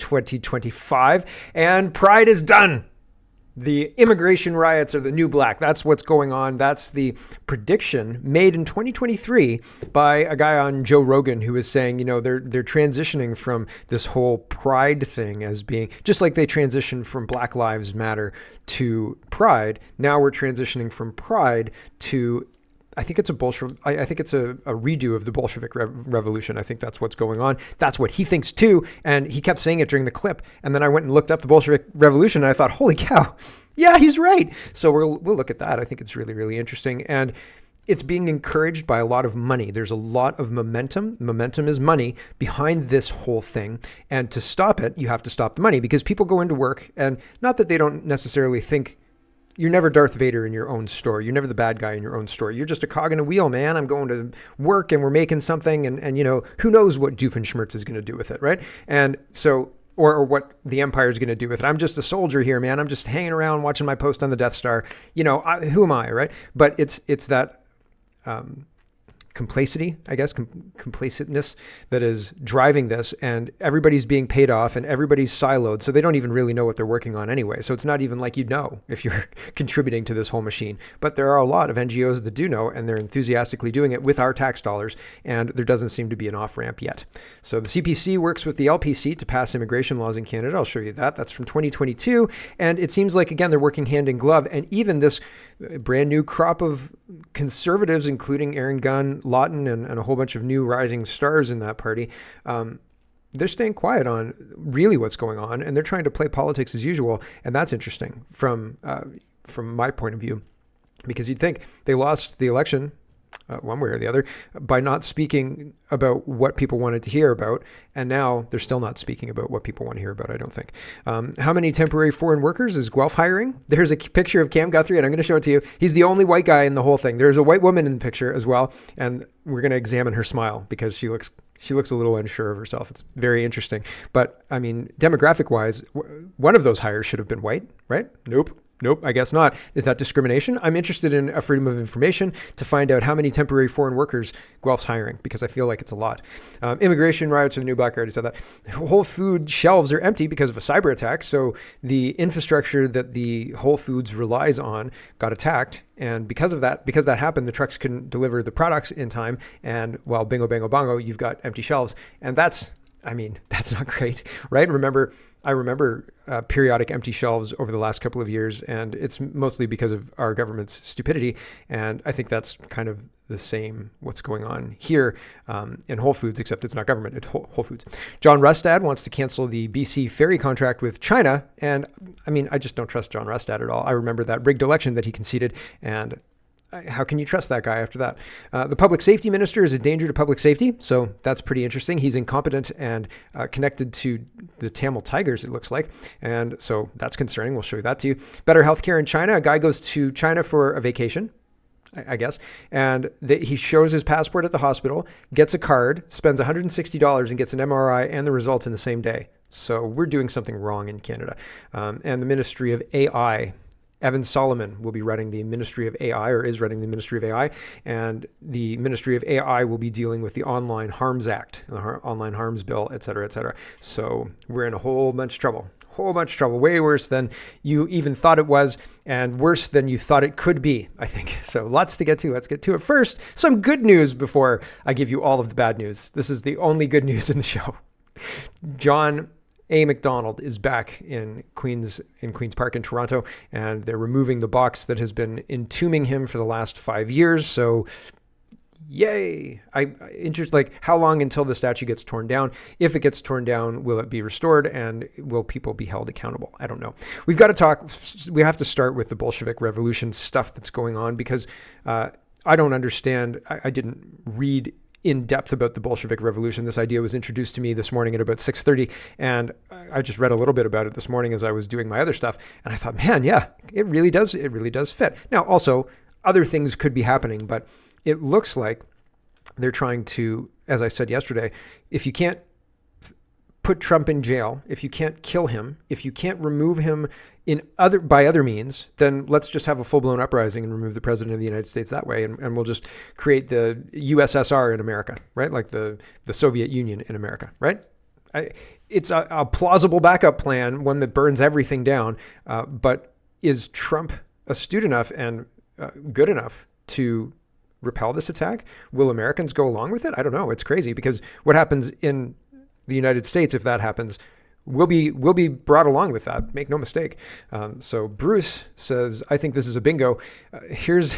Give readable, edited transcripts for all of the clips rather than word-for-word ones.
2025. And Pride is done. The immigration riots are the new black. That's what's going on. That's the prediction made in 2023 by a guy on Joe Rogan who was saying, they're transitioning from this whole pride thing as being just like they transitioned from Black Lives Matter to pride. Now we're transitioning from pride to I think it's a redo of the Bolshevik revolution. I think that's what's going on. That's what he thinks too. And he kept saying it during the clip. And then I went and looked up the Bolshevik revolution and I thought, holy cow, yeah, he's right. So we'll look at that. I think it's really, really interesting. And it's being encouraged by a lot of money. There's a lot of momentum. Momentum is money behind this whole thing. And to stop it, you have to stop the money because people go into work and not that they don't necessarily think. You're never Darth Vader in your own story. You're never the bad guy in your own story. You're just a cog in a wheel, man. I'm going to work and we're making something and who knows what Doofenshmirtz is going to do with it, right? And so, or what the Empire is going to do with it. I'm just a soldier here, man. I'm just hanging around watching my post on the Death Star. Who am I, right? But it's that complacity, I guess, complacentness that is driving this, and everybody's being paid off and everybody's siloed. So they don't even really know what they're working on anyway. So it's not even like you'd know if you're contributing to this whole machine. But there are a lot of NGOs that do know, and they're enthusiastically doing it with our tax dollars. And there doesn't seem to be an off ramp yet. So the CPC works with the LPC to pass immigration laws in Canada. I'll show you that. That's from 2022. And it seems like, again, they're working hand in glove. And even this brand new crop of conservatives, including Aaron Gunn, Lawton, and a whole bunch of new rising stars in that party, they're staying quiet on really what's going on, and they're trying to play politics as usual. And that's interesting from my point of view, because you'd think they lost the election one way or the other by not speaking about what people wanted to hear about. And now they're still not speaking about what people want to hear about, I don't think. How many temporary foreign workers is Guelph hiring? There's a picture of Cam Guthrie, and I'm going to show it to you. He's the only white guy in the whole thing. There's a white woman in the picture as well. And we're going to examine her smile because she looks a little unsure of herself. It's very interesting. But I mean, demographic wise, one of those hires should have been white, right? Nope, I guess not. Is that discrimination? I'm interested in a freedom of information to find out how many temporary foreign workers Guelph's hiring, because I feel like it's a lot. Immigration riots are the new black. I already said that. Whole Food shelves are empty because of a cyber attack. So the infrastructure that the Whole Foods relies on got attacked. And because that happened, the trucks couldn't deliver the products in time. And well, bingo, bango, bongo, you've got empty shelves. And that's not great, right? I remember periodic empty shelves over the last couple of years, and it's mostly because of our government's stupidity. And I think that's kind of the same what's going on here in Whole Foods, except it's not government, it's Whole Foods. John Rustad wants to cancel the BC ferry contract with China. And I mean, I just don't trust John Rustad at all. I remember that rigged election that he conceded, and how can you trust that guy after that? The public safety minister is a danger to public safety. So that's pretty interesting. He's incompetent and connected to the Tamil Tigers, it looks like. And so that's concerning. We'll show you that to you. Better healthcare in China. A guy goes to China for a vacation, I guess. And he shows his passport at the hospital, gets a card, spends $160 and gets an MRI and the results in the same day. So we're doing something wrong in Canada. And the Ministry of AI, Evan Solomon will be running the Ministry of AI, or is running the Ministry of AI, and the Ministry of AI will be dealing with the Online Harms Act, the Online Harms Bill, et cetera, et cetera. So we're in a whole bunch of trouble, way worse than you even thought it was, and worse than you thought it could be, I think. So lots to get to. Let's get to it. First, some good news before I give you all of the bad news. This is the only good news in the show. John A. McDonald is back in Queen's Park in Toronto, and they're removing the box that has been entombing him for the last 5 years. So yay. How long until the statue gets torn down? If it gets torn down, will it be restored, and will people be held accountable? I don't know. We have to start with the Bolshevik Revolution stuff that's going on, because I don't understand. I didn't read in depth about the Bolshevik Revolution. This idea was introduced to me this morning at about 6:30, and I just read a little bit about it this morning as I was doing my other stuff, and I thought, man, yeah, it really does fit. Now, also, other things could be happening, but it looks like they're trying to, as I said yesterday, if you can't put Trump in jail, if you can't kill him, if you can't remove him by other means, then let's just have a full-blown uprising and remove the president of the United States that way, and we'll just create the USSR in America, right? Like the Soviet Union in America, right? it's a plausible backup plan, one that burns everything down. But is Trump astute enough and good enough to repel this attack? Will Americans go along with it? I don't know. It's crazy, because what happens in the United States, if that happens, we'll be brought along with that. Make no mistake. So Bruce says, I think this is a bingo. Here's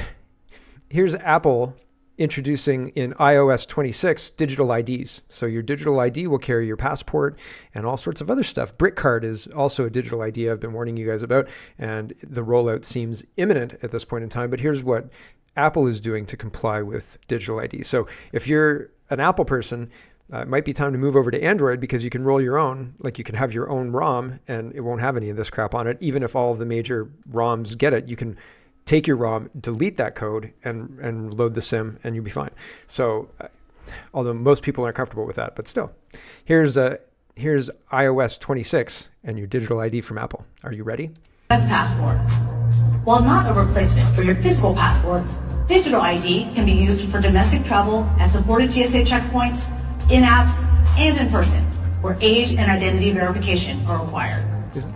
Apple introducing in iOS 26 digital IDs. So your digital ID will carry your passport and all sorts of other stuff. BrickCard is also a digital ID I've been warning you guys about, and the rollout seems imminent at this point in time. But here's what Apple is doing to comply with digital ID. So if you're an Apple person, it might be time to move over to Android, because you can roll your own, like you can have your own ROM and it won't have any of this crap on it. Even if all of the major ROMs get it, you can take your ROM, delete that code, and load the SIM, and you'll be fine. So, although most people aren't comfortable with that, but still, here's iOS 26 and your digital ID from Apple. Are you ready? Passport. While not a replacement for your physical passport, digital ID can be used for domestic travel at supported TSA checkpoints, in apps, and in person, where age and identity verification are required.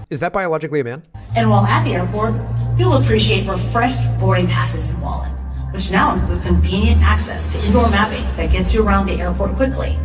Is that biologically a man? And while at the airport, you'll appreciate refreshed boarding passes and wallet, which now include convenient access to indoor mapping that gets you around the airport quickly.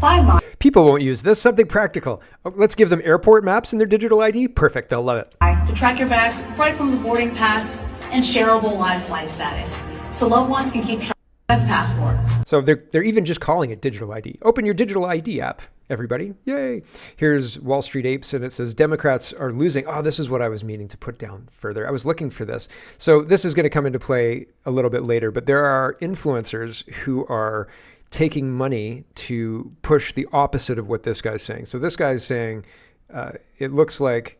5 miles. People won't use this. Something practical. Let's give them airport maps in their digital ID. Perfect. They'll love it. To track your bags right from the boarding pass and shareable live flight status, so loved ones can keep track of passport. So they're even just calling it digital ID. Open your digital ID app, everybody. Yay. Here's Wall Street Apes, and it says Democrats are losing. Oh, this is what I was meaning to put down further. I was looking for this. So this is going to come into play a little bit later, but there are influencers who are taking money to push the opposite of what this guy's saying. So this guy's saying, it looks like,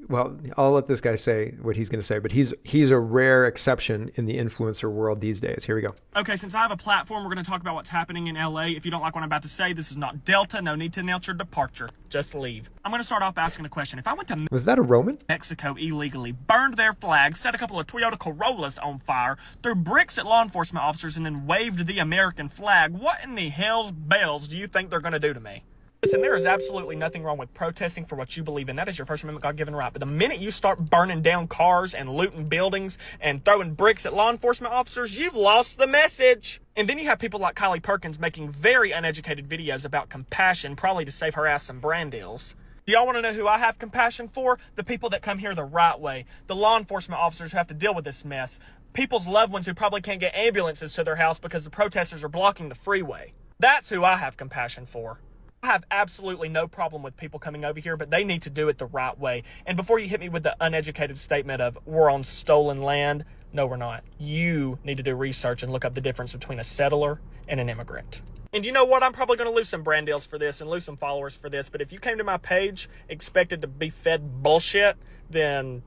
well, I'll let this guy say what he's going to say, but he's a rare exception in the influencer world these days. Here we go. Okay, since I have a platform, we're going to talk about what's happening in LA. If you don't like what I'm about to say, this is not Delta. No need to announce your departure. Just leave. I'm going to start off asking a question. If I went to Was that a Roman? Mexico illegally, burned their flag, set a couple of Toyota Corollas on fire, threw bricks at law enforcement officers, and then waved the American flag, what in the hell's bells do you think they're going to do to me? Listen, there is absolutely nothing wrong with protesting for what you believe in. That is your First Amendment God-given right. But the minute you start burning down cars and looting buildings and throwing bricks at law enforcement officers, you've lost the message. And then you have people like Kylie Perkins making very uneducated videos about compassion, probably to save her ass some brand deals. Do y'all want to know who I have compassion for? The people that come here the right way. The law enforcement officers who have to deal with this mess. People's loved ones who probably can't get ambulances to their house because the protesters are blocking the freeway. That's who I have compassion for. I have absolutely no problem with people coming over here, but they need to do it the right way. And before you hit me with the uneducated statement of we're on stolen land, no, we're not. You need to do research and look up the difference between a settler and an immigrant. And you know what? I'm probably going to lose some brand deals for this and lose some followers for this, but if you came to my page expected to be fed bullshit, then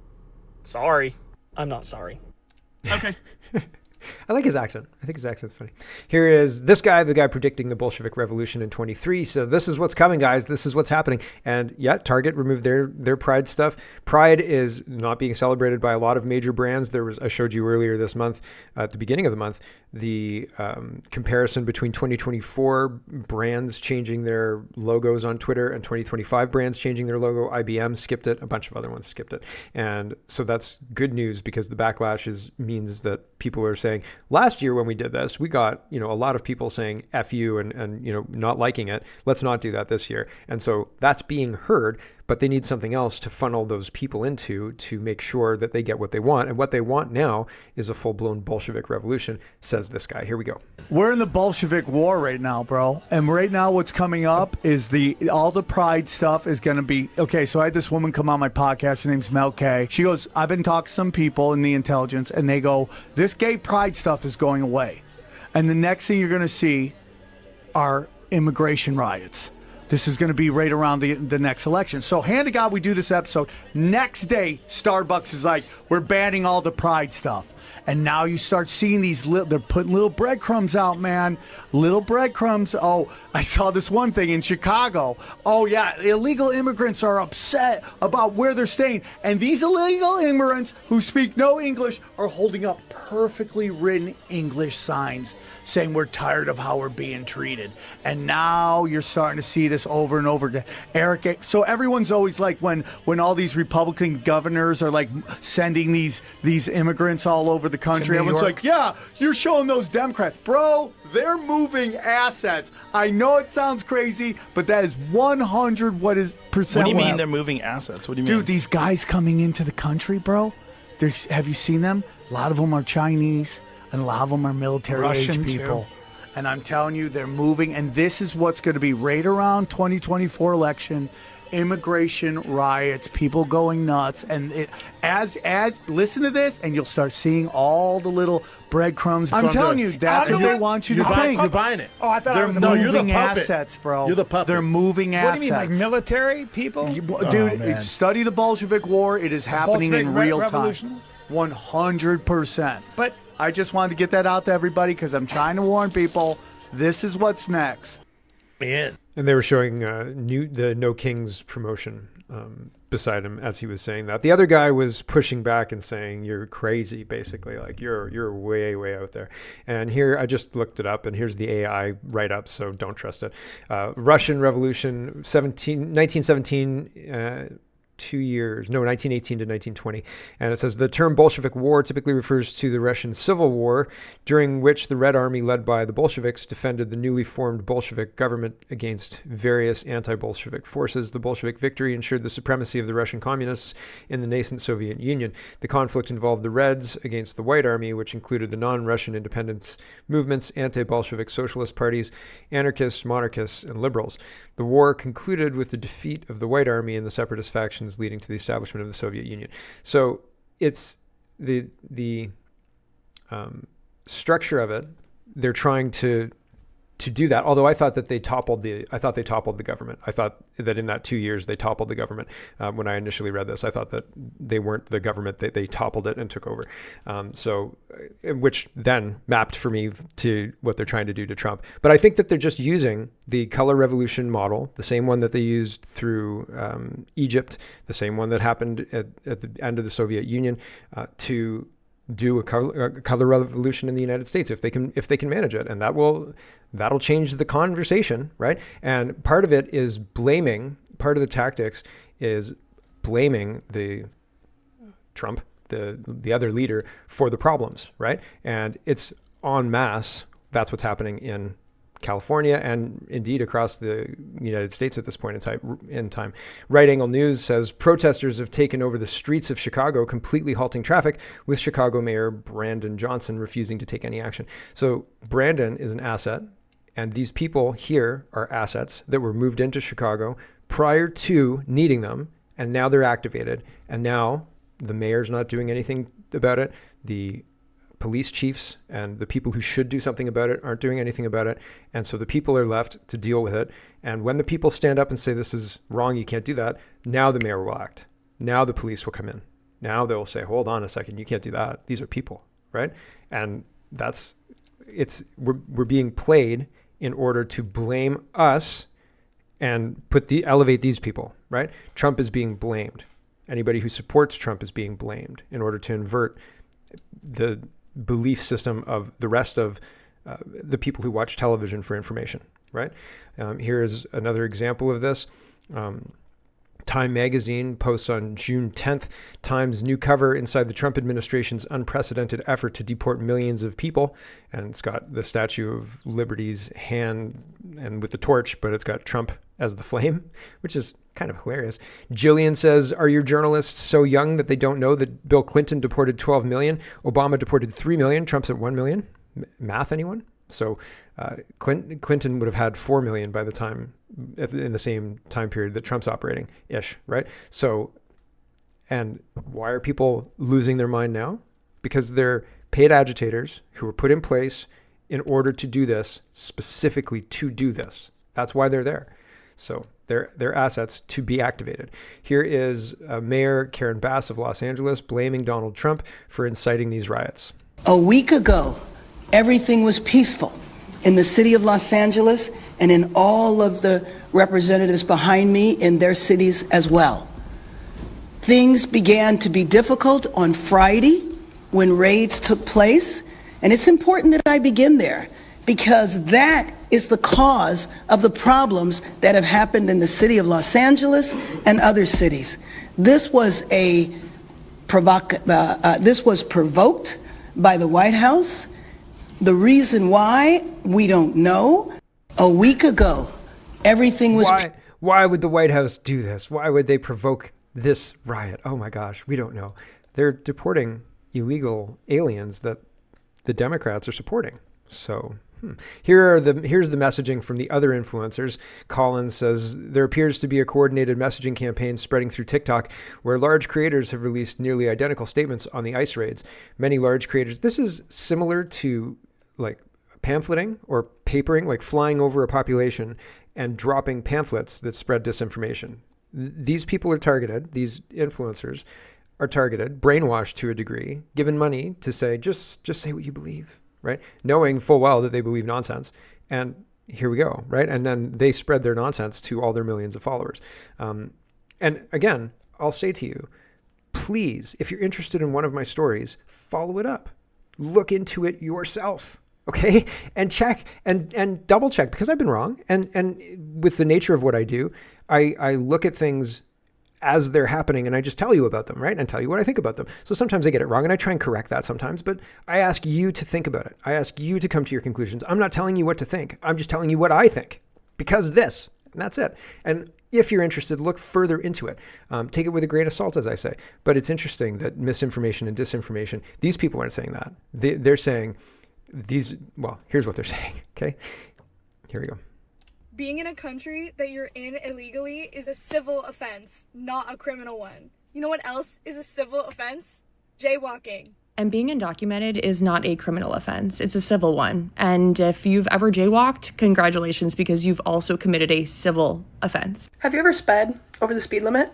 sorry. I'm not sorry. Okay. I like his accent. I think his accent's funny. Here is this guy, the guy predicting the Bolshevik Revolution in 23. So this is what's coming, guys. This is what's happening. And yeah, Target removed their Pride stuff. Pride is not being celebrated by a lot of major brands. I showed you earlier this month, at the beginning of the month, the comparison between 2024 brands changing their logos on Twitter and 2025 brands changing their logo. IBM skipped it. A bunch of other ones skipped it. And so that's good news, because the backlash means that people are saying, last year when we did this, we got, a lot of people saying F you and not liking it. Let's not do that this year. And so that's being heard, but they need something else to funnel those people into to make sure that they get what they want. And what they want now is a full-blown Bolshevik revolution, says this guy. Here we go. We're in the Bolshevik war right now, bro. And right now what's coming up is all the Pride stuff is going to be, okay, so I had this woman come on my podcast. Her name's Mel K. She goes, I've been talking to some people in the intelligence, and they go, this gay Pride stuff is going away. And the next thing you're going to see are immigration riots. This is going to be right around the next election. So hand to God, we do this episode. Next day, Starbucks is like, we're banning all the Pride stuff. And now you start seeing these they're putting little breadcrumbs out, man. Little breadcrumbs. Oh, I saw this one thing in Chicago. Oh yeah, illegal immigrants are upset about where they're staying. And these illegal immigrants who speak no English are holding up perfectly written English signs saying we're tired of how we're being treated. And now you're starting to see this over and over again. Eric, so everyone's always like when all these Republican governors are like sending these immigrants all over the country, everyone's like, yeah, you're showing those Democrats. Bro, they're moving assets. I know it sounds crazy, but that is 100 what do you mean they're moving assets? What do you mean? Dude, these guys coming into the country, bro, have you seen them? A lot of them are Chinese, and a lot of them are military-age people. Too. And I'm telling you, they're moving, and this is what's going to be right around 2024 election. Immigration riots, people going nuts, and as listen to this, and you'll start seeing all the little breadcrumbs. I'm telling you, that's what they want you to think. You're buying it. Oh, I thought they're I was moving assets, bro. You're the puppet. They're moving assets. What do you mean, like military people? Dude, study the Bolshevik War. It is happening in real time. 100%. But I just wanted to get that out to everybody because I'm trying to warn people. This is what's next. Man. And they were showing the No Kings promotion beside him as he was saying that. The other guy was pushing back and saying, "You're crazy," basically, like you're way, way out there. And here, I just looked it up, and here's the AI write-up, so don't trust it. Russian Revolution, 1917. 1918 to 1920. And it says the term Bolshevik War typically refers to the Russian Civil War, during which the Red Army led by the Bolsheviks defended the newly formed Bolshevik government against various anti-Bolshevik forces. The Bolshevik victory ensured the supremacy of the Russian communists in the nascent Soviet Union. The conflict involved the Reds against the White Army, which included the non-Russian independence movements, anti-Bolshevik socialist parties, anarchists, monarchists, and liberals. The war concluded with the defeat of the White Army and the separatist factions, leading to the establishment of the Soviet Union. So it's the structure of it. They're trying to do that. Although I thought that they toppled the government. I thought that in that 2 years they toppled the government. When I initially read this, I thought that they weren't the government. They toppled it and took over. Which then mapped for me to what they're trying to do to Trump. But I think that they're just using the color revolution model, the same one that they used through Egypt, the same one that happened at the end of the Soviet Union, to do a color revolution in the United States if they can manage it, and that'll change the conversation, right? And part of it is part of the tactics is blaming the Trump, the other leader, for the problems, right? And it's en masse. That's what's happening in California and indeed across the United States at this point in time. Right Angle News says protesters have taken over the streets of Chicago, completely halting traffic, with Chicago Mayor Brandon Johnson refusing to take any action. So Brandon is an asset, and these people here are assets that were moved into Chicago prior to needing them, and now they're activated, and now the mayor's not doing anything about it. The police chiefs and the people who should do something about it aren't doing anything about it. And so the people are left to deal with it. And when the people stand up and say, this is wrong, you can't do that, now the mayor will act. Now the police will come in. Now they'll say, hold on a second, you can't do that. These are people, right? And we're being played in order to blame us and elevate these people, right? Trump is being blamed. Anybody who supports Trump is being blamed in order to invert the belief system of the rest of the people who watch television for information, right? Here is another example of this. Time magazine posts on June 10th, Time's new cover inside the Trump administration's unprecedented effort to deport millions of people. And it's got the Statue of Liberty's hand and with the torch, but it's got Trump as the flame, which is kind of hilarious. Jillian says, are your journalists so young that they don't know that Bill Clinton deported 12 million, Obama deported 3 million, Trump's at 1 million? Math, anyone? So Clinton would have had 4 million by the time, in the same time period that Trump's operating ish, right? So, and why are people losing their mind now? Because they're paid agitators who were put in place in order to do this, specifically to do this. That's why they're there. So they're assets to be activated. Here is Mayor Karen Bass of Los Angeles blaming Donald Trump for inciting these riots. A week ago, everything was peaceful in the city of Los Angeles and in all of the representatives behind me in their cities as well. Things began to be difficult on Friday when raids took place, and it's important that I begin there because that is the cause of the problems that have happened in the city of Los Angeles and other cities. This was provoked by the White House. The reason why, we don't know. A week ago, everything was... Why would the White House do this? Why would they provoke this riot? Oh my gosh, we don't know. They're deporting illegal aliens that the Democrats are supporting. So here's the messaging from the other influencers. Collins says, there appears to be a coordinated messaging campaign spreading through TikTok where large creators have released nearly identical statements on the ICE raids. Many large creators, this is similar to like pamphleting or papering, like flying over a population and dropping pamphlets that spread disinformation. These people are targeted, these influencers are targeted, brainwashed to a degree, given money to say, just say what you believe, right? Knowing full well that they believe nonsense. And here we go, right? And then they spread their nonsense to all their millions of followers. And again, I'll say to you, please, if you're interested in one of my stories, follow it up. Look into it yourself. Okay. And check and double check, because I've been wrong. And with the nature of what I do, I look at things as they're happening and I just tell you about them, right? And tell you what I think about them. So sometimes I get it wrong and I try and correct that sometimes, but I ask you to think about it. I ask you to come to your conclusions. I'm not telling you what to think. I'm just telling you what I think because this, and that's it. And if you're interested, look further into it. Take it with a grain of salt, as I say. But it's interesting that misinformation and disinformation, these people aren't saying that. They're saying here's what they're saying. Okay. Here we go. Being in a country that you're in illegally is a civil offense, not a criminal one. You know what else is a civil offense? Jaywalking. And being undocumented is not a criminal offense. It's a civil one. And if you've ever jaywalked, congratulations, because you've also committed a civil offense. Have you ever sped over the speed limit?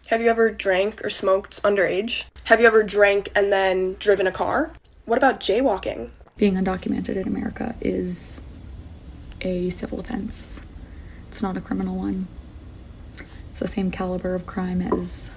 Have you ever drank or smoked underage? Have you ever drank and then driven a car? What about jaywalking? Being undocumented in America is a civil offense. It's not a criminal one. It's the same caliber of crime as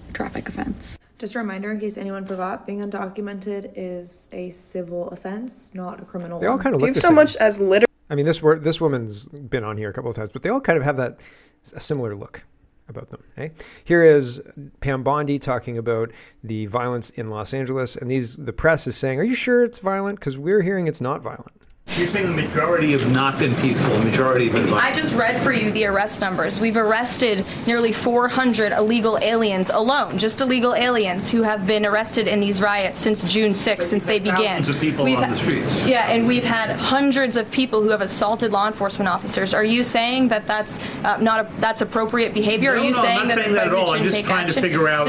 a traffic offense. Just a reminder, in case anyone forgot, being undocumented is a civil offense, not a criminal one. They all kind of look the so same. Much as literally. I mean, this woman's been on here a couple of times, but they all kind of have a similar look about them. Okay? Here is Pam Bondi talking about the violence in Los Angeles, and the press is saying, "Are you sure it's violent? Because we're hearing it's not violent." You're saying the majority have not been peaceful, the majority have been violent. I just read for you the arrest numbers. We've arrested nearly 400 illegal aliens alone, just illegal aliens who have been arrested in these riots since June 6th, since they began. Thousands of people on the streets. Yeah, and we've had hundreds of people who have assaulted law enforcement officers. Are you saying that that's that's appropriate behavior? No, Are you saying that the president shouldn't take action? I'm just trying to figure out.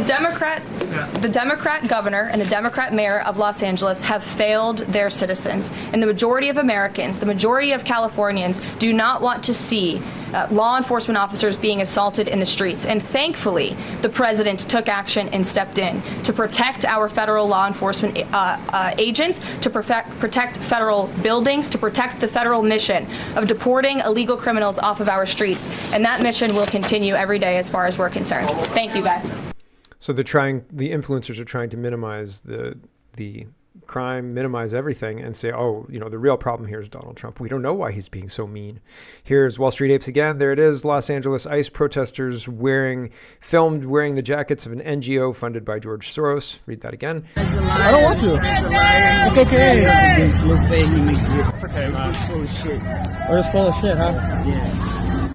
The Democrat governor and the Democrat mayor of Los Angeles have failed their citizens, and the majority of Americans, the majority of Californians, do not want to see law enforcement officers being assaulted in the streets. And thankfully, the president took action and stepped in to protect our federal law enforcement agents, to protect federal buildings, to protect the federal mission of deporting illegal criminals off of our streets. And that mission will continue every day as far as we're concerned. Thank you, guys. So the influencers are trying to minimize the crime, minimize everything, and say, the real problem here is Donald Trump. We don't know why he's being so mean. Here's Wall Street Apes again. There it is. Los Angeles ICE protesters filmed wearing the jackets of an NGO funded by George Soros. Read that again. I don't want to. It's okay. It's okay, man. It's full of shit. Or it's full of shit, huh? Yeah.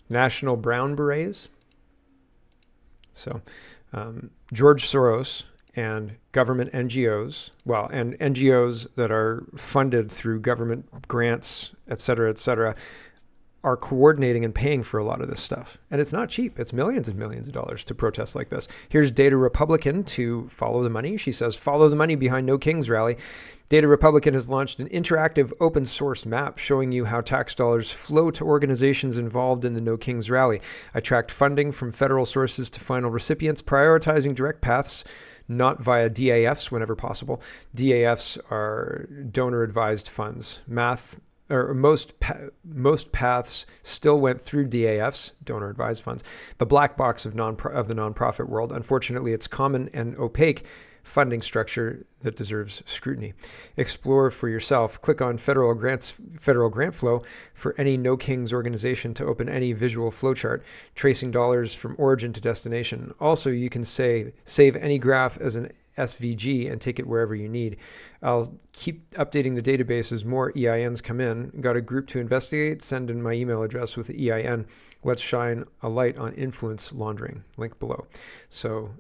National Brown Berets. So George Soros and government NGOs, and NGOs that are funded through government grants, et cetera, are coordinating and paying for a lot of this stuff. And it's not cheap. It's millions and millions of dollars to protest like this. Here's Data Republican to follow the money. She says, follow the money behind No Kings rally. Data Republican has launched an interactive open source map showing you how tax dollars flow to organizations involved in the No Kings rally. I tracked funding from federal sources to final recipients, prioritizing direct paths, not via DAFs whenever possible. DAFs are donor advised funds. Most paths still went through DAFs, donor advised funds, the black box of the nonprofit world. Unfortunately, it's common and opaque funding structure that deserves scrutiny. Explore for yourself. Click on federal grant flow for any No Kings organization to open any visual flowchart, tracing dollars from origin to destination. Also, you can save any graph as an SVG and take it wherever you need. I'll keep updating the database as more EINs come in. Got a group to investigate? Send in my email address with the EIN. Let's shine a light on influence laundering. Link below. So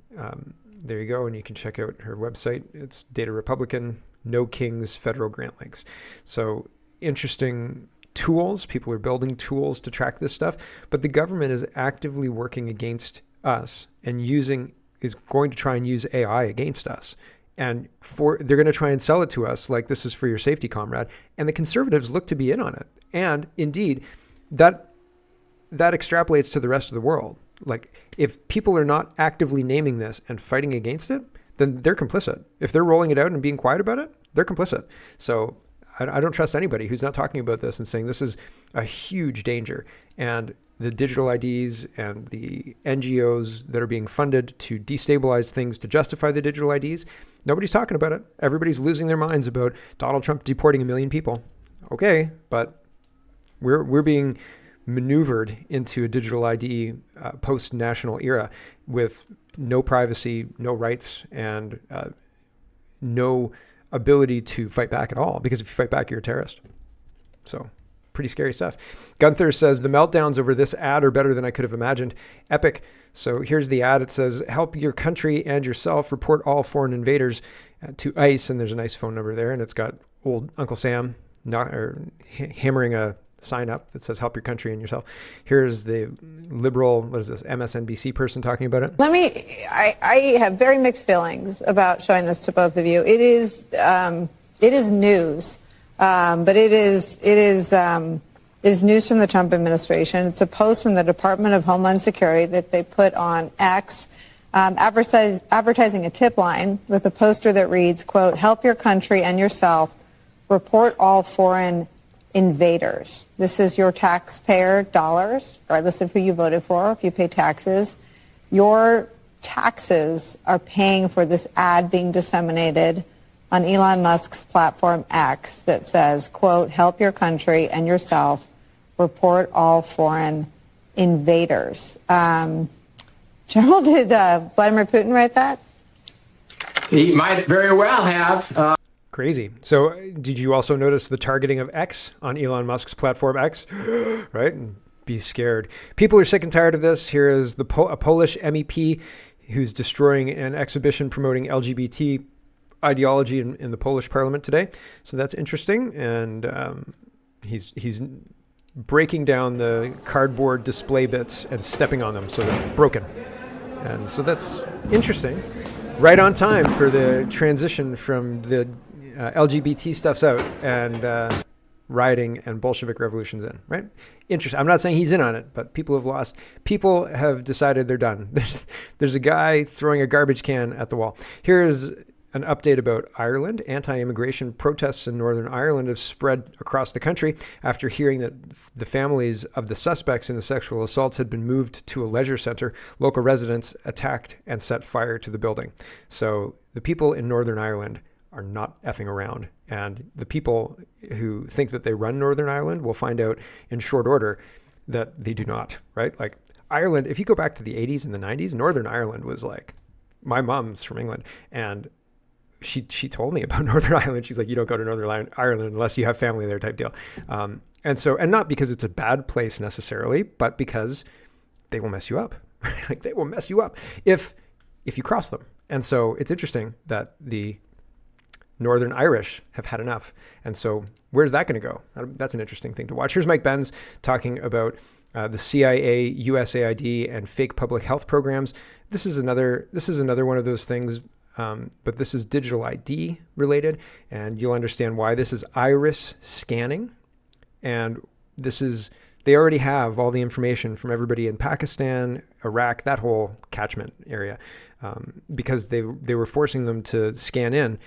there you go, and you can check out her website. It's Data Republican, No Kings federal grant links. So interesting tools. People are building tools to track this stuff, but the government is actively working against us and is going to try and use AI against us. And they're going to try and sell it to us like this is for your safety, comrade. And the conservatives look to be in on it. And indeed, that extrapolates to the rest of the world. Like, if people are not actively naming this and fighting against it, then they're complicit. If they're rolling it out and being quiet about it, they're complicit. So I don't trust anybody who's not talking about this and saying this is a huge danger. And the digital IDs and the NGOs that are being funded to destabilize things to justify the digital IDs, nobody's talking about it. Everybody's losing their minds about Donald Trump deporting 1 million people. Okay, but we're being maneuvered into a digital ID post-national era with no privacy, no rights, and no ability to fight back at all. Because if you fight back, you're a terrorist. So pretty scary stuff. Gunther says, the meltdowns over this ad are better than I could have imagined. Epic. So here's the ad. It says, help your country and yourself. Report all foreign invaders to ICE. And there's a nice phone number there. And it's got old Uncle Sam hammering a sign up that says help your country and yourself. Here's the liberal, what is this, MSNBC person talking about it. I have very mixed feelings about showing this to both of you. It is news, but it is news from the Trump administration. It's a post from the Department of Homeland Security that they put on X, advertising a tip line with a poster that reads, quote, help your country and yourself, report all foreign invaders. This is your taxpayer dollars, regardless of who you voted for, if you pay taxes. Your taxes are paying for this ad being disseminated on Elon Musk's platform X that says, quote, help your country and yourself, report all foreign invaders. General, did Vladimir Putin write that? He might very well have. Crazy. So did you also notice the targeting of X on Elon Musk's platform X? Right? And be scared. People are sick and tired of this. Here is a Polish MEP who's destroying an exhibition promoting LGBT ideology in the Polish parliament today. So that's interesting. And he's breaking down the cardboard display bits and stepping on them so they're broken. And so that's interesting. Right on time for the transition from the LGBT stuff's out and rioting and Bolshevik revolution's in, right? Interesting. I'm not saying he's in on it, but people have lost. People have decided they're done. There's a guy throwing a garbage can at the wall. Here is an update about Ireland. Anti-immigration protests in Northern Ireland have spread across the country after hearing that the families of the suspects in the sexual assaults had been moved to a leisure center. Local residents attacked and set fire to the building. So the people in Northern Ireland are not effing around. And the people who think that they run Northern Ireland will find out in short order that they do not, right? Like Ireland, if you go back to the 80s and the 90s, Northern Ireland was like, my mom's from England, and she told me about Northern Ireland. She's like, you don't go to Northern Ireland unless you have family there type deal. And not because it's a bad place necessarily, but because they will mess you up. Like they will mess you up if you cross them. And so it's interesting that the Northern Irish have had enough. And so where's that going to go? That's an interesting thing to watch. Here's Mike Benz talking about the CIA, USAID, and fake public health programs. This is another one of those things, but this is digital ID related, and you'll understand why. This is iris scanning, and they already have all the information from everybody in Pakistan, Iraq, that whole catchment area, because they were forcing them to scan in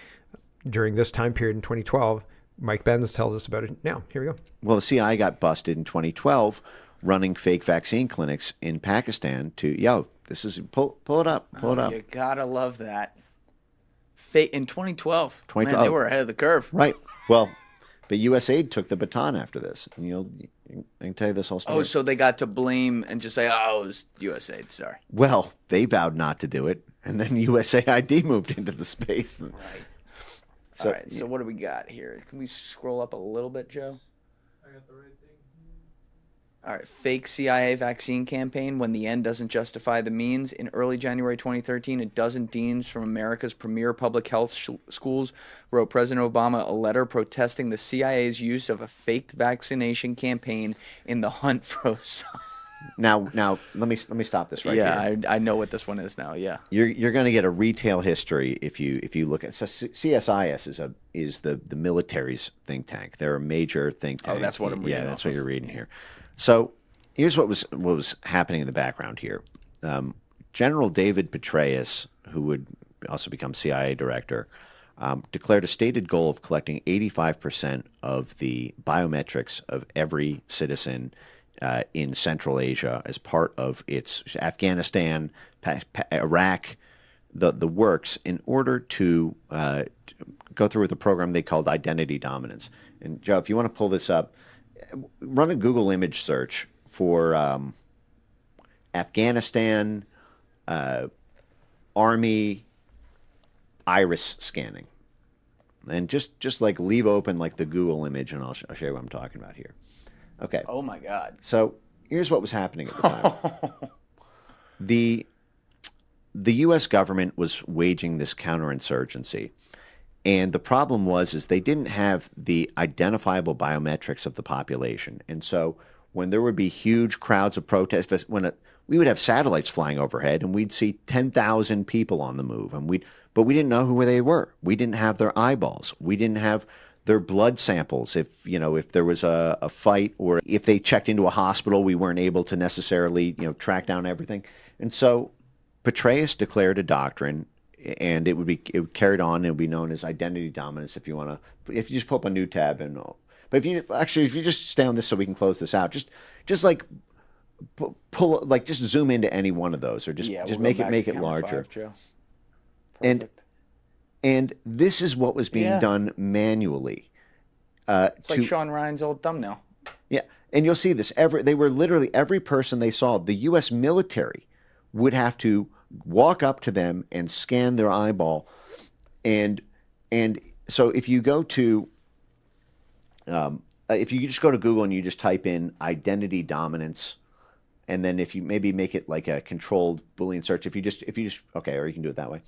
during this time period in 2012. Mike Benz tells us about it now. Here we go. Well, the CIA got busted in 2012 running fake vaccine clinics in Pakistan this is, pull it up. You gotta love that. In 2012. 2012. Man, they were ahead of the curve. Right. Well, but USAID took the baton after this. And I can tell you this whole story. Oh, so they got to blame and just say, oh, it was USAID, sorry. Well, they vowed not to do it, and then USAID moved into the space. Right. All right, so what do we got here? Can we scroll up a little bit, Joe? I got the right thing. All right, fake CIA vaccine campaign when the end doesn't justify the means. In early January 2013, a dozen deans from America's premier public health schools wrote President Obama a letter protesting the CIA's use of a faked vaccination campaign in the hunt for Now, let me stop this right here. Yeah, I know what this one is now. Yeah, you're going to get a retail history if you look at CSIS is the military's think tank. They're a major think tank. Oh, that's what I'm reading. Yeah, that's what you're reading here. So here's what was happening in the background here. General David Petraeus, who would also become CIA director, declared a stated goal of collecting 85% of the biometrics of every citizen in Central Asia as part of its Afghanistan, Iraq, the works, in order to go through with a program they called identity dominance. And Joe, if you want to pull this up, run a Google image search for Afghanistan Army iris scanning, and just like leave open like the Google image, and I'll show you what I'm talking about here. Okay. Oh my God. So here's what was happening at the time. The U.S. government was waging this counterinsurgency, and the problem is they didn't have the identifiable biometrics of the population, and so when there would be huge crowds of protests, we would have satellites flying overhead, and we'd see 10,000 people on the move, but we didn't know who they were. We didn't have their eyeballs. We didn't have their blood samples. If there was a fight, or if they checked into a hospital, we weren't able to necessarily track down everything. And so Petraeus declared a doctrine, and it would carried on. It would be known as identity dominance. If you just pull up a new tab, but if you just stay on this so we can close this out, just zoom into any one of those, or just make it larger. 5, Joe. And this is what was being done manually. It's like Sean Ryan's old thumbnail. Yeah, and you'll see this. They were literally every person they saw. The U.S. military would have to walk up to them and scan their eyeball, and so if you go to, if you just go to Google and you just type in identity dominance, and then if you maybe make it like a controlled Boolean search, if you just okay, or you can do it that way.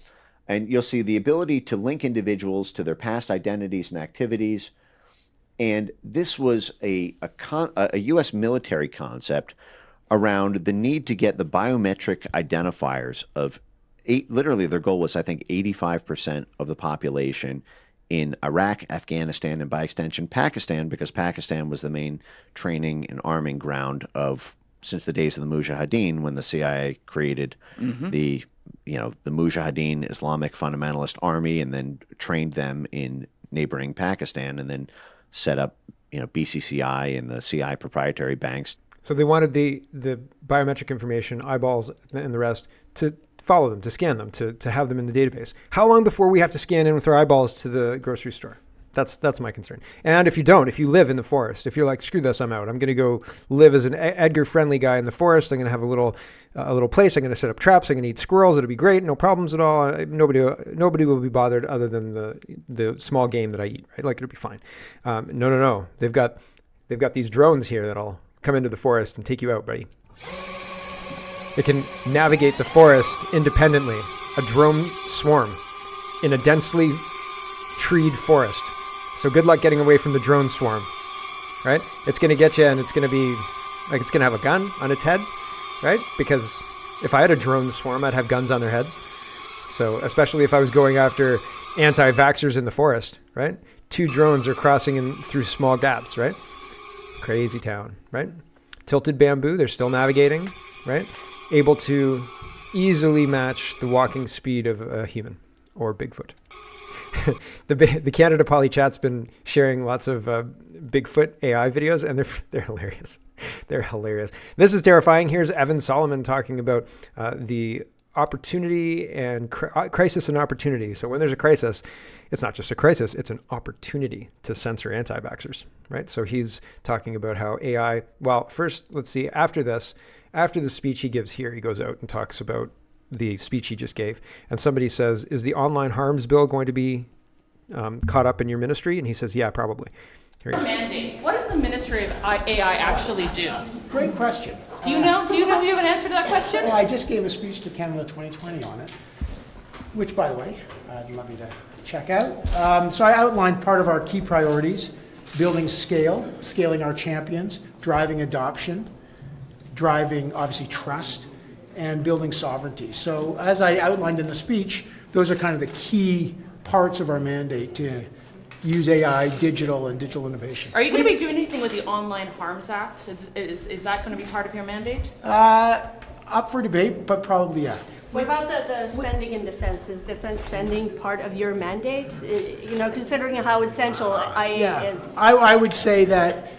And you'll see the ability to link individuals to their past identities and activities. And this was a U.S. military concept around the need to get the biometric identifiers of literally their goal was, I think, 85% of the population in Iraq, Afghanistan, and by extension Pakistan, because Pakistan was the main training and arming ground since the days of the Mujahideen, when the CIA created the Mujahideen Islamic fundamentalist army, and then trained them in neighboring Pakistan, and then set up BCCI and the CI proprietary banks. So they wanted the biometric information, eyeballs and the rest, to follow them, to scan them, to have them in the database. How long before we have to scan in with our eyeballs to the grocery store? That's my concern. And if you live in the forest, if you're like, screw this, I'm out. I'm going to go live as an Edgar-friendly guy in the forest. I'm going to have a little place. I'm going to set up traps. I'm going to eat squirrels. It'll be great. No problems at all. Nobody will be bothered other than the small game that I eat. Right? Like, it'll be fine. No. They've got these drones here that'll come into the forest and take you out, buddy. It can navigate the forest independently. A drone swarm in a densely treed forest. So good luck getting away from the drone swarm, right? It's going to get you, and it's going to be like it's going to have a gun on its head, right? Because if I had a drone swarm, I'd have guns on their heads. So especially if I was going after anti-vaxxers in the forest, right? 2 drones are crossing in through small gaps, right? Crazy town, right? Tilted bamboo, they're still navigating, right? Able to easily match the walking speed of a human or Bigfoot. The Canada Poly Chat's been sharing lots of Bigfoot AI videos, and they're hilarious. They're hilarious. This is terrifying. Here's Evan Solomon talking about the opportunity and crisis and opportunity. So when there's a crisis, it's not just a crisis, it's an opportunity to censor anti-vaxxers, right? So he's talking about how AI, well, first, let's see, after the speech he gives here, he goes out and talks about the speech he just gave. And somebody says, is the online harms bill going to be caught up in your ministry? And he says, yeah, probably. Here Mandate. What does the Ministry of AI actually do? Great question. Do you know? Do you have an answer to that question? Well, I just gave a speech to Canada 2020 on it, which, by the way, I'd love you to check out. So I outlined part of our key priorities: building scaling our champions, driving adoption, driving, obviously, trust, and building sovereignty. So as I outlined in the speech, those are kind of the key parts of our mandate to use AI, digital, and digital innovation. Are you going to be doing anything with the Online Harms Act? Is that going to be part of your mandate? Up for debate, but probably, yeah. What about the spending in defense? Is defense spending part of your mandate? You know, considering how essential IA is. I would say that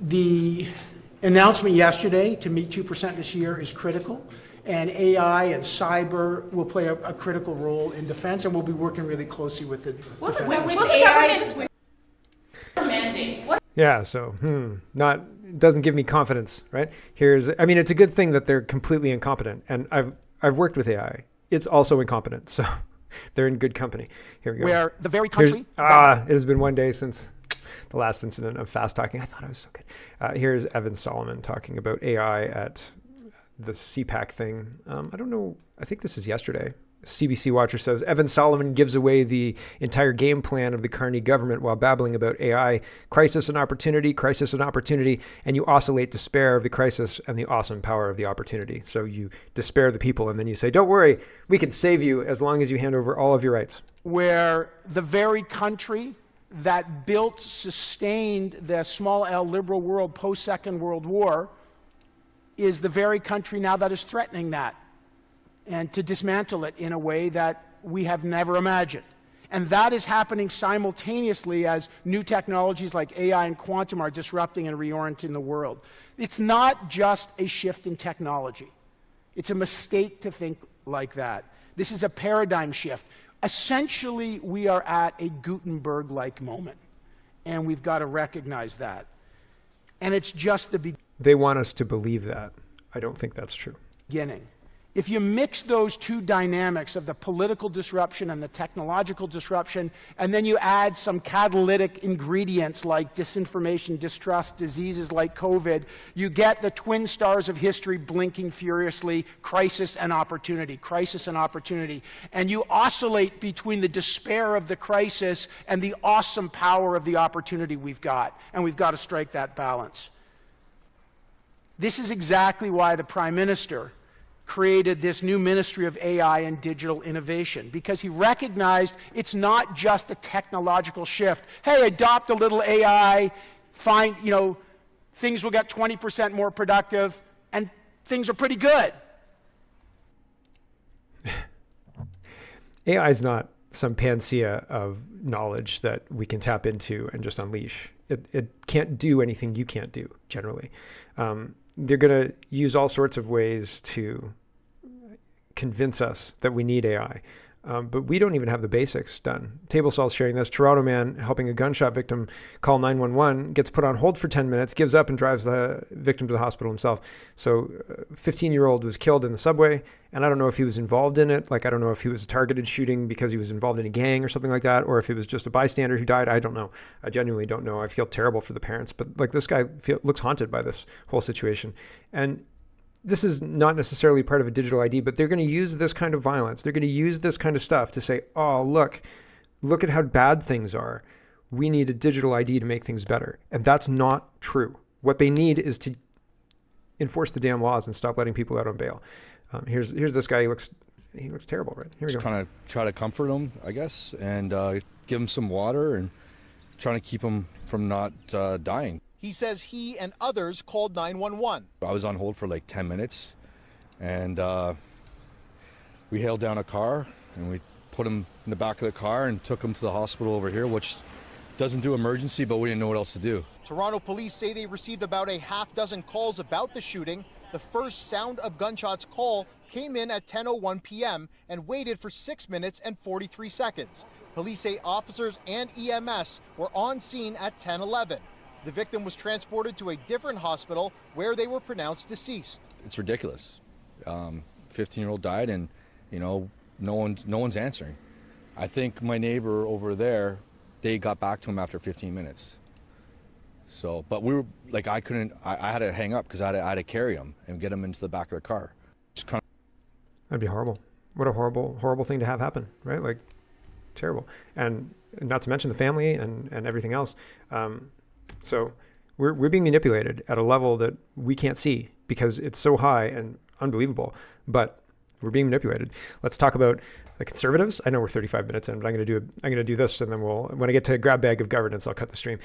the announcement yesterday to meet 2% this year is critical, and AI and cyber will play a critical role in defense, and we'll be working really closely with the defense. Yeah, so doesn't give me confidence, right? It's a good thing that they're completely incompetent, and I've worked with AI. It's also incompetent, so they're in good company. Here we go. Where the very country. It has been one day since the last incident of fast talking. I thought I was so good. Here's Evan Solomon talking about AI at the CPAC thing. I don't know. I think this is yesterday. CBC Watcher says, Evan Solomon gives away the entire game plan of the Carney government while babbling about AI. Crisis and opportunity, and you oscillate despair of the crisis and the awesome power of the opportunity. So you despair the people, and then you say, don't worry, we can save you as long as you hand over all of your rights. Where the very country that built, sustained the small L liberal world post-Second World War is the very country now that is threatening that, and to dismantle it in a way that we have never imagined. And that is happening simultaneously as new technologies like AI and quantum are disrupting and reorienting the world. It's not just a shift in technology. It's a mistake to think like that. This is a paradigm shift. Essentially, we are at a Gutenberg-like moment, and we've got to recognize that. And it's just the beginning. They want us to believe that. I don't think that's true. If you mix those two dynamics of the political disruption and the technological disruption, and then you add some catalytic ingredients like disinformation, distrust, diseases like COVID, you get the twin stars of history blinking furiously: crisis and opportunity, crisis and opportunity. And you oscillate between the despair of the crisis and the awesome power of the opportunity we've got. And we've got to strike that balance. This is exactly why the Prime Minister created this new Ministry of AI and Digital Innovation, because he recognized it's not just a technological shift. Hey, adopt a little AI, things will get 20% more productive, and things are pretty good. AI is not some panacea of knowledge that we can tap into and just unleash. It can't do anything you can't do, generally. They're going to use all sorts of ways to convince us that we need AI. But we don't even have the basics done. Table Salt's sharing this. Toronto man helping a gunshot victim call 911, gets put on hold for 10 minutes, gives up and drives the victim to the hospital himself. So a 15-year-old was killed in the subway, and I don't know if he was involved in it. I don't know if he was a targeted shooting because he was involved in a gang or something like that, or if it was just a bystander who died. I don't know. I genuinely don't know. I feel terrible for the parents, but this guy looks haunted by this whole situation. And this is not necessarily part of a digital ID, but they're going to use this kind of violence. They're going to use this kind of stuff to say, oh, look, look at how bad things are. We need a digital ID to make things better. And that's not true. What they need is to enforce the damn laws and stop letting people out on bail. Here's this guy. He looks terrible, right? Here we go. Just kind of try to comfort him, I guess, and give him some water and trying to keep him from not dying. He says he and others called 911. I was on hold for like 10 minutes, and we hailed down a car, and we put him in the back of the car and took him to the hospital over here, which doesn't do emergency, but we didn't know what else to do. Toronto police say they received about a half dozen calls about the shooting. The first sound of gunshots call came in at 10:01 p.m. and waited for 6 minutes and 43 seconds. Police say officers and EMS were on scene at 10:11. The victim was transported to a different hospital where they were pronounced deceased. It's ridiculous. 15-year-old died, and no one's answering. I think my neighbor over there, they got back to him after 15 minutes. So, but we were like, I had to hang up because I had to carry him and get him into the back of the car. That'd be horrible. What a horrible thing to have happen, right? Like, terrible. And not to mention the family and everything else. So we're being manipulated at a level that we can't see because it's so high and unbelievable, but we're being manipulated. Let's talk about the conservatives. I know we're 35 minutes in, but I'm going to do this, and then when I get to grab bag of governance, I'll cut the stream.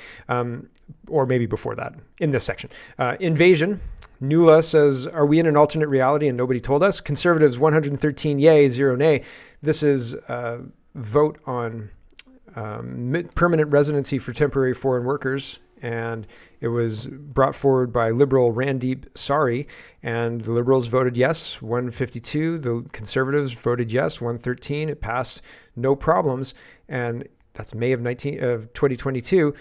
Or maybe before that in this section. Invasion. Nuala says, are we in an alternate reality and nobody told us? Conservatives 113 yay, 0 nay. This is a vote on permanent residency for temporary foreign workers. And it was brought forward by Liberal Randeep Sari, and the Liberals voted yes, 152. The Conservatives voted yes, 113. It passed, no problems, and that's May of 2022.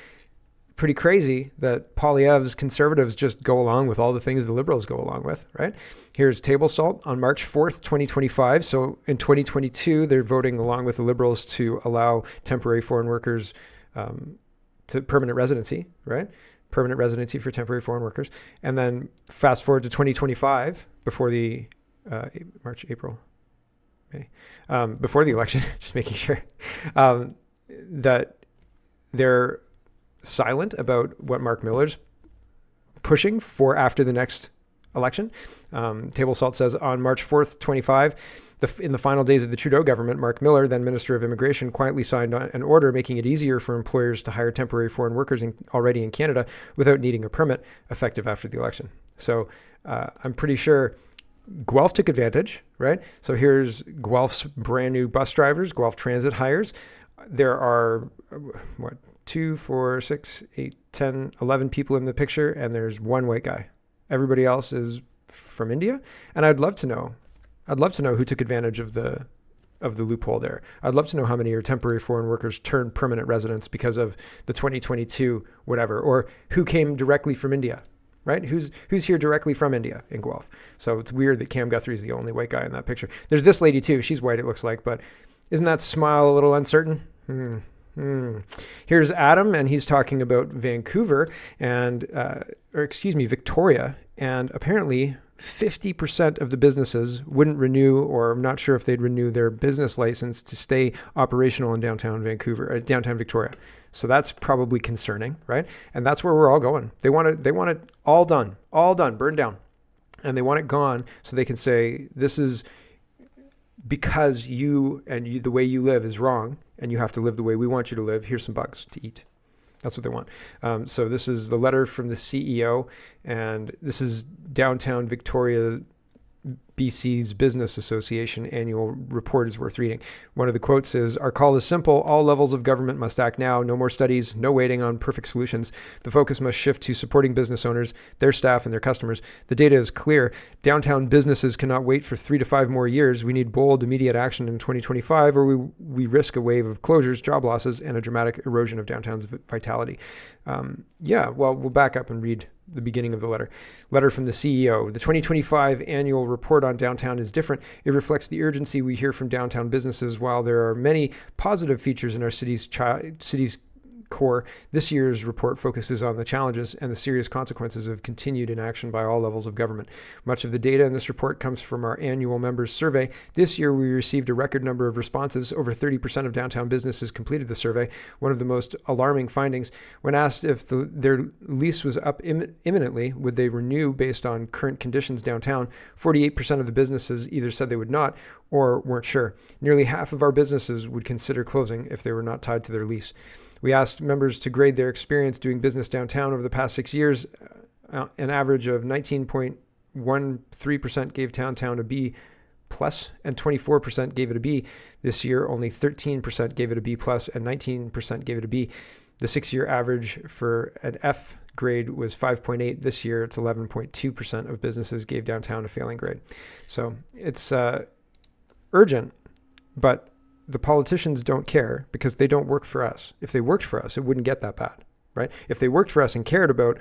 Pretty crazy that Poilievre's Conservatives just go along with all the things the Liberals go along with, right? Here's table salt on March 4th, 2025. So in 2022, they're voting along with the Liberals to allow temporary foreign workers to permanent residency, right? Permanent residency for temporary foreign workers. And then fast forward to 2025, before the March, April, May, before the election, just making sure that they're silent about what Mark Miller's pushing for after the next election. Table Salt says on March 4th, 25, in the final days of the Trudeau government, Mark Miller, then Minister of Immigration, quietly signed an order making it easier for employers to hire temporary foreign workers already in Canada without needing a permit, effective after the election. So I'm pretty sure Guelph took advantage, right? So here's Guelph's brand new bus drivers, Guelph Transit hires. There are, 2, 4, 6, 8, 10, 11 people in the picture, and there's one white guy. Everybody else is from India. And I'd love to know who took advantage of the loophole there. I'd love to know how many are temporary foreign workers turned permanent residents because of the 2022 whatever, or who came directly from India, right? Who's here directly from India in Guelph. So it's weird that Cam Guthrie's the only white guy in that picture. There's this lady too. She's white, it looks like, but isn't that smile a little uncertain? Here's Adam, and he's talking about Vancouver Victoria, and apparently 50% of the businesses wouldn't renew, or I'm not sure if they'd renew their business license to stay operational in downtown Victoria. So that's probably concerning, right? And that's where we're all going. They want it all done, burned down. And they want it gone so they can say, this is because you the way you live is wrong, and you have to live the way we want you to live. Here's some bugs to eat. That's what they want. So this is the letter from the CEO, and this is Downtown Victoria, BC's Business Association annual report is worth reading. One of the quotes is, our call is simple. All levels of government must act now. No more studies, no waiting on perfect solutions. The focus must shift to supporting business owners, their staff, and their customers. The data is clear. Downtown businesses cannot wait for 3 to 5 more years. We need bold, immediate action in 2025, or we risk a wave of closures, job losses, and a dramatic erosion of downtown's vitality. We'll back up and read the beginning of the letter. Letter from the CEO. The 2025 annual report on downtown is different. It reflects the urgency we hear from downtown businesses. While there are many positive features in our city's core. This year's report focuses on the challenges and the serious consequences of continued inaction by all levels of government. Much of the data in this report comes from our annual members survey. This year, we received a record number of responses. Over 30% of downtown businesses completed the survey. One of the most alarming findings, when asked if their lease was up imminently, would they renew based on current conditions downtown, 48% of the businesses either said they would not or weren't sure. Nearly half of our businesses would consider closing if they were not tied to their lease. We asked members to grade their experience doing business downtown over the past 6 years. An average of 19.13% gave downtown a B plus and 24% gave it a B. This year, only 13% gave it a B plus and 19% gave it a B. The 6-year average for an F grade was 5.8. This year, it's 11.2% of businesses gave downtown a failing grade. So it's urgent, but the politicians don't care because they don't work for us. If they worked for us, it wouldn't get that bad, right? If they worked for us and cared about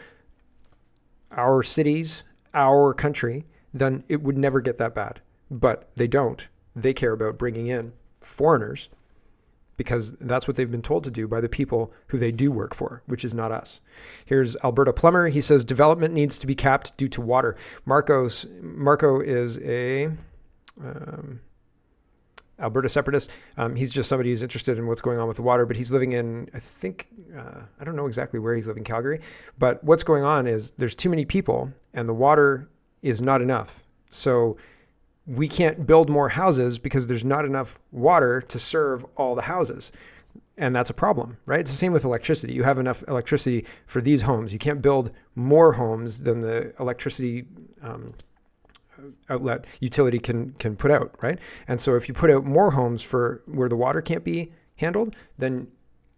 our cities, our country, then it would never get that bad. But they don't. They care about bringing in foreigners because that's what they've been told to do by the people who they do work for, which is not us. Here's Alberta Plumber. He says development needs to be capped due to water. Marco is a Alberta separatist. He's just somebody who's interested in what's going on with the water, but he's living in, I think, I don't know exactly where he's living, Calgary. But what's going on is there's too many people and the water is not enough. So we can't build more houses because there's not enough water to serve all the houses. And that's a problem, right? It's the same with electricity. You have enough electricity for these homes. You can't build more homes than the electricity outlet utility can put out, right? And so if you put out more homes for where the water can't be handled, then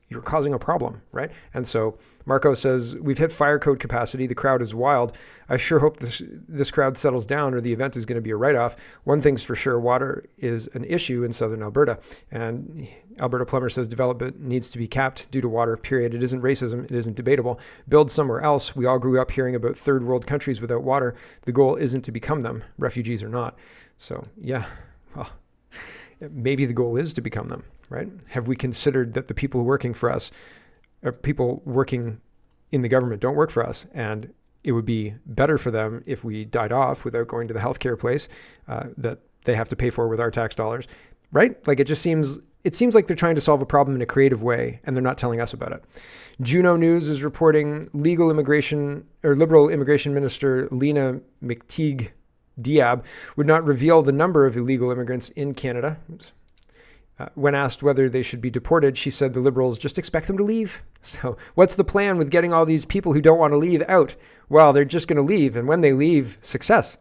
you're causing a problem, right? And so Marco says, we've hit fire code capacity. The crowd is wild. I sure hope this crowd settles down or the event is going to be a write-off. One thing's for sure, water is an issue in southern Alberta. And Alberta Plumber says development needs to be capped due to water, period. It isn't racism. It isn't debatable. Build somewhere else. We all grew up hearing about third world countries without water. The goal isn't to become them, refugees or not. So yeah, well, maybe the goal is to become them, right? Have we considered that the people working for us, or people working in the government don't work for us, and it would be better for them if we died off without going to the healthcare place that they have to pay for with our tax dollars, right? Like it seems like they're trying to solve a problem in a creative way, and they're not telling us about it. Juno News is reporting Liberal Immigration Minister Lena McTeague Diab would not reveal the number of illegal immigrants in Canada. When asked whether they should be deported, she said the Liberals just expect them to leave. So what's the plan with getting all these people who don't want to leave out? Well, they're just going to leave. And when they leave, success.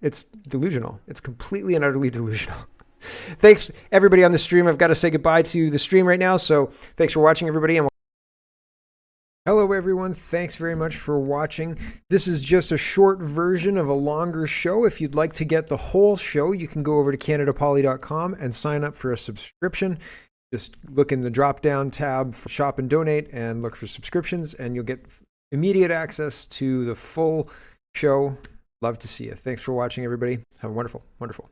It's delusional. It's completely and utterly delusional. Thanks, everybody on the stream. I've got to say goodbye to the stream right now. So thanks for watching, everybody. Hello, everyone. Thanks very much for watching. This is just a short version of a longer show. If you'd like to get the whole show, you can go over to CanadaPoly.com and sign up for a subscription. Just look in the drop-down tab for Shop and Donate and look for subscriptions, and you'll get immediate access to the full show. Love to see you. Thanks for watching, everybody. Have a wonderful, wonderful